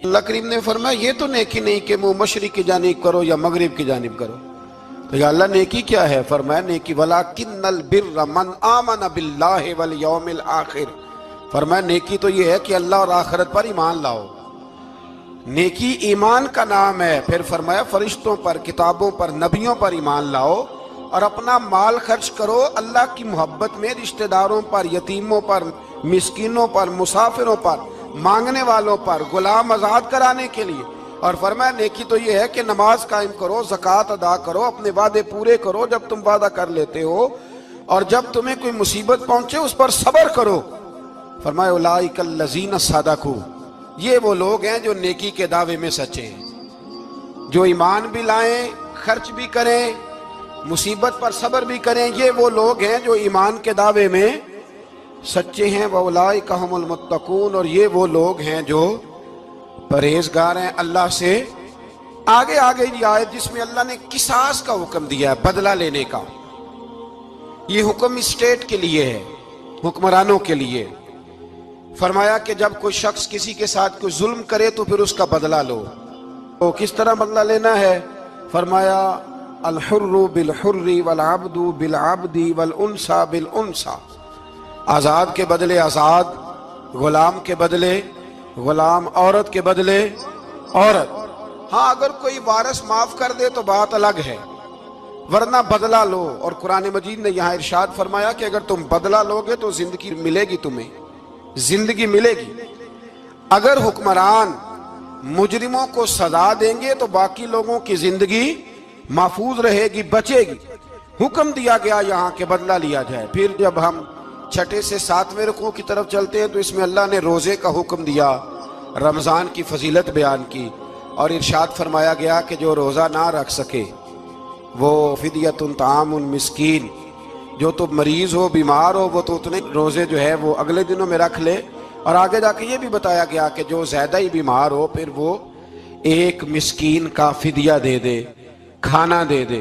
اللہ کریم نے فرمایا یہ تو نیکی نہیں کہ منہ مشرق کی جانب کرو یا مغرب کی جانب کرو. تو یا اللہ نیکی کیا ہے؟ فرمایا نیکی وَلَٰكِنَّ الْبِرَّ مَنْ آمَنَ بِاللَّهِ وَالْيَوْمِ الْآخِرِ. فرمایا نیکی تو یہ ہے کہ اللہ اور آخرت پر ایمان لاؤ. نیکی ایمان کا نام ہے. پھر فرمایا فرشتوں پر، کتابوں پر، نبیوں پر ایمان لاؤ اور اپنا مال خرچ کرو اللہ کی محبت میں، رشتہ داروں پر، یتیموں پر، مسکینوں پر، مسافروں پر، مانگنے والوں پر، غلام آزاد کرانے کے لیے. اور فرمایا نیکی تو یہ ہے کہ نماز قائم کرو، زکوٰۃ ادا کرو، اپنے وعدے پورے کرو جب تم وعدہ کر لیتے ہو، اور جب تمہیں کوئی مصیبت پہنچے اس پر صبر کرو. فرمایا اولئک الذین صدقوا، یہ وہ لوگ ہیں جو نیکی کے دعوے میں سچے ہیں، جو ایمان بھی لائیں، خرچ بھی کریں، مصیبت پر صبر بھی کریں. یہ وہ لوگ ہیں جو ایمان کے دعوے میں سچے ہیں. وَأُولَئِكَ هُمُ الْمُتَّقُونَ، اور یہ وہ لوگ ہیں جو پرہیزگار ہیں اللہ سے. آگے یہ آیت جس میں اللہ نے قصاص کا حکم دیا ہے، بدلہ لینے کا. یہ حکم اسٹیٹ کے لیے ہے، حکمرانوں کے لیے. فرمایا کہ جب کوئی شخص کسی کے ساتھ کوئی ظلم کرے تو پھر اس کا بدلہ لو. تو کس طرح بدلہ لینا ہے؟ فرمایا الحر بالحر والعبد بالعبد والانثى بالانثى، آزاد کے بدلے آزاد، غلام کے بدلے غلام، عورت کے بدلے عورت. ہاں اگر کوئی وارث معاف کر دے تو بات الگ ہے، ورنہ بدلہ لو. اور قرآن مجید نے یہاں ارشاد فرمایا کہ اگر تم بدلہ لوگے تو زندگی ملے گی، تمہیں زندگی ملے گی. اگر حکمران مجرموں کو سزا دیں گے تو باقی لوگوں کی زندگی محفوظ رہے گی، بچے گی. حکم دیا گیا یہاں کہ بدلہ لیا جائے. پھر جب ہم 6 سے 7ویں رکوع کی طرف چلتے ہیں تو اس میں اللہ نے روزے کا حکم دیا، رمضان کی فضیلت بیان کی، اور ارشاد فرمایا گیا کہ جو روزہ نہ رکھ سکے وہ فدیۃ طعام مسکین، جو تو مریض ہو، بیمار ہو، وہ تو اتنے روزے جو ہے وہ اگلے دنوں میں رکھ لے. اور آگے جا کے یہ بھی بتایا گیا کہ جو زیادہ ہی بیمار ہو پھر وہ ایک مسکین کا فدیہ دے دے، کھانا دے دے.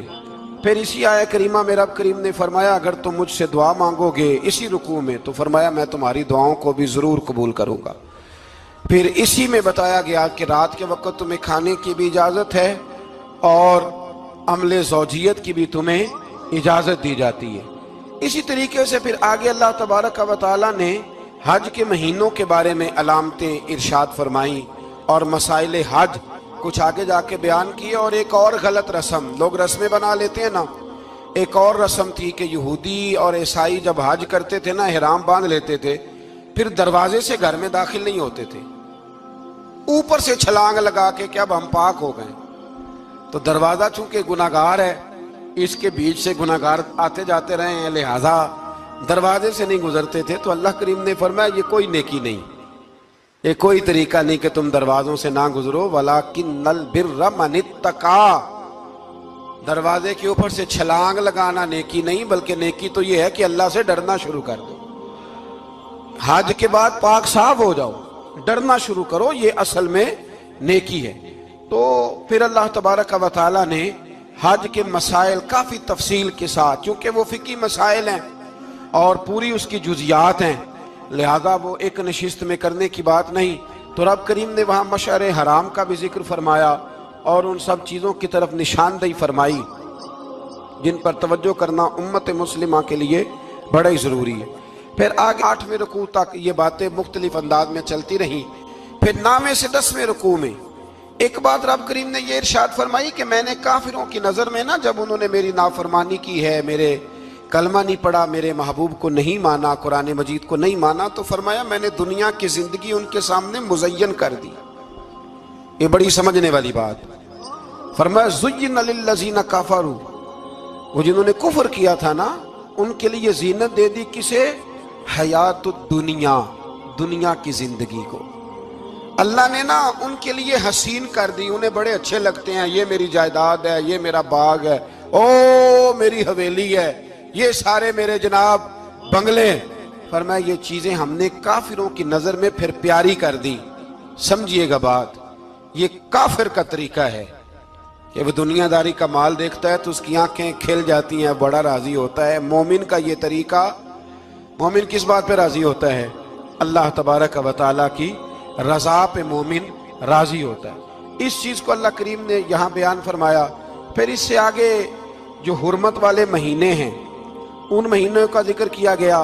پھر اسی آیہ کریمہ میں رب کریم نے فرمایا اگر تم مجھ سے دعا مانگو گے اسی رکوع میں تو فرمایا میں تمہاری دعاؤں کو بھی ضرور قبول کروں گا. پھر اسی میں بتایا گیا کہ رات کے وقت تمہیں کھانے کی بھی اجازت ہے اور عمل زوجیت کی بھی تمہیں اجازت دی جاتی ہے. اسی طریقے سے پھر آگے اللہ تبارک و تعالیٰ نے حج کے مہینوں کے بارے میں علامتیں ارشاد فرمائیں اور مسائل حج کچھ آگے جا کے بیان کیے. اور ایک اور غلط رسم لوگ رسمیں بنا لیتے ہیں نا، ایک اور رسم تھی کہ یہودی اور عیسائی جب حج کرتے تھے نا احرام باندھ لیتے تھے، پھر دروازے سے گھر میں داخل نہیں ہوتے تھے، اوپر سے چھلانگ لگا کے کہ اب ہم پاک ہو گئے. تو دروازہ چونکہ گناہگار ہے، اس کے بیچ سے گناہگار آتے جاتے رہے ہیں، لہذا دروازے سے نہیں گزرتے تھے. تو اللہ کریم نے فرمایا یہ کوئی نیکی نہیں، یہ کوئی طریقہ نہیں کہ تم دروازوں سے نہ گزرو. وَلَٰكِنَّ الْبِرَّ مَنِ اتَّقَىٰ، دروازے کے اوپر سے چھلانگ لگانا نیکی نہیں، بلکہ نیکی تو یہ ہے کہ اللہ سے ڈرنا شروع کر دو. حج کے بعد پاک صاف ہو جاؤ، ڈرنا شروع کرو، یہ اصل میں نیکی ہے. تو پھر اللہ تبارک و تعالیٰ نے حج کے مسائل کافی تفصیل کے ساتھ، چونکہ وہ فقہی مسائل ہیں اور پوری اس کی جزیات ہیں، لہذا وہ ایک نشست میں کرنے کی بات نہیں. تو رب کریم نے وہاں مشعر حرام کا بھی ذکر فرمایا اور ان سب چیزوں کی طرف نشاندہی فرمائی جن پر توجہ کرنا امت مسلمہ کے لیے بڑا ہی ضروری ہے. پھر آگے 8ویں رکوع تک یہ باتیں مختلف انداز میں چلتی رہیں. پھر 9ویں سے 10ویں رکوع میں ایک بات رب کریم نے یہ ارشاد فرمائی کہ میں نے کافروں کی نظر میں نا، جب انہوں نے میری نافرمانی کی ہے، میرے کلمہ نہیں پڑھا، میرے محبوب کو نہیں مانا، قرآن مجید کو نہیں مانا، تو فرمایا میں نے دنیا کی زندگی ان کے سامنے مزین کر دی. یہ بڑی سمجھنے والی بات. فرمایا زُيِّنَ لِلَّذِينَ كَفَرُوا، وہ جنہوں نے کفر کیا تھا نا ان کے لیے زینت دے دی کسے؟ حیات الدنیا، دنیا کی زندگی کو اللہ نے نا ان کے لیے حسین کر دی. انہیں بڑے اچھے لگتے ہیں، یہ میری جائیداد ہے، یہ میرا باغ ہے، او میری حویلی ہے، یہ سارے میرے جناب بنگلے. فرمایا یہ چیزیں ہم نے کافروں کی نظر میں پھر پیاری کر دی. سمجھیے گا بات، یہ کافر کا طریقہ ہے کہ وہ دنیا داری کا مال دیکھتا ہے تو اس کی آنکھیں کھل جاتی ہیں، بڑا راضی ہوتا ہے. مومن کا یہ طریقہ، مومن کس بات پہ راضی ہوتا ہے؟ اللہ تبارک و تعالیٰ کی رضا پہ مومن راضی ہوتا ہے۔ اس چیز کو اللہ کریم نے یہاں بیان فرمایا۔ پھر اس سے آگے جو حرمت والے مہینے ہیں ان مہینوں کا ذکر کیا گیا۔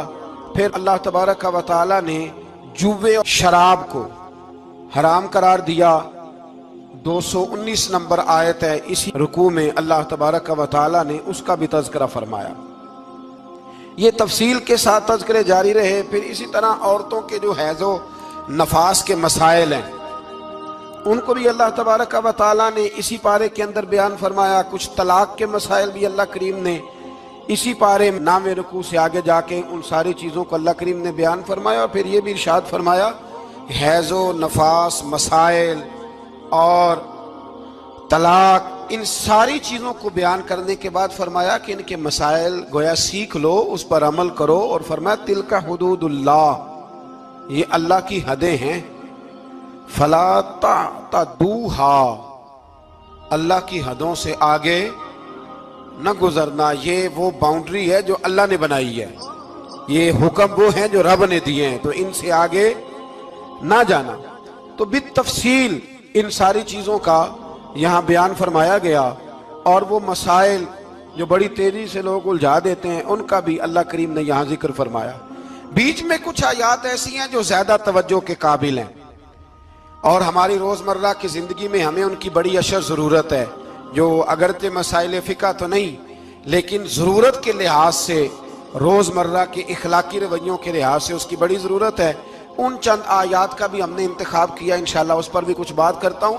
پھر اللہ تبارک و تعالی نے جوے اور شراب کو حرام قرار دیا۔ 219 نمبر آیت ہے، اسی رکوع میں اللہ تبارک و تعالی نے اس کا بھی تذکرہ فرمایا۔ یہ تفصیل کے ساتھ تذکرے جاری رہے۔ پھر اسی طرح عورتوں کے جو حیض و نفاس کے مسائل ہیں ان کو بھی اللہ تبارک و تعالی نے اسی پارے کے اندر بیان فرمایا۔ کچھ طلاق کے مسائل بھی اللہ کریم نے اسی پارے 9ویں رکوع سے آگے جا کے ان ساری چیزوں کو اللہ کریم نے بیان فرمایا۔ اور پھر یہ بھی ارشاد فرمایا حیض و نفاس مسائل اور طلاق ان ساری چیزوں کو بیان کرنے کے بعد فرمایا کہ ان کے مسائل گویا سیکھ لو، اس پر عمل کرو، اور فرمایا تلک حدود اللہ، یہ اللہ کی حدیں ہیں، فلا تعتدوها، اللہ کی حدوں سے آگے نہ گزرنا۔ یہ وہ باؤنڈری ہے جو اللہ نے بنائی ہے، یہ حکم وہ ہیں جو رب نے دیے ہیں، تو ان سے آگے نہ جانا۔ تو بالتفصیل ان ساری چیزوں کا یہاں بیان فرمایا گیا، اور وہ مسائل جو بڑی تیزی سے لوگ الجھا دیتے ہیں ان کا بھی اللہ کریم نے یہاں ذکر فرمایا۔ بیچ میں کچھ آیات ایسی ہیں جو زیادہ توجہ کے قابل ہیں، اور ہماری روزمرہ کی زندگی میں ہمیں ان کی بڑی اشد ضرورت ہے، جو اگرچہ مسائل فقہ تو نہیں لیکن ضرورت کے لحاظ سے، روزمرہ کے اخلاقی رویوں کے لحاظ سے اس کی بڑی ضرورت ہے۔ ان چند آیات کا بھی ہم نے انتخاب کیا، انشاءاللہ اس پر بھی کچھ بات کرتا ہوں۔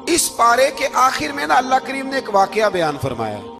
اس پارے کے آخر میں نا اللہ کریم نے ایک واقعہ بیان فرمایا ہے۔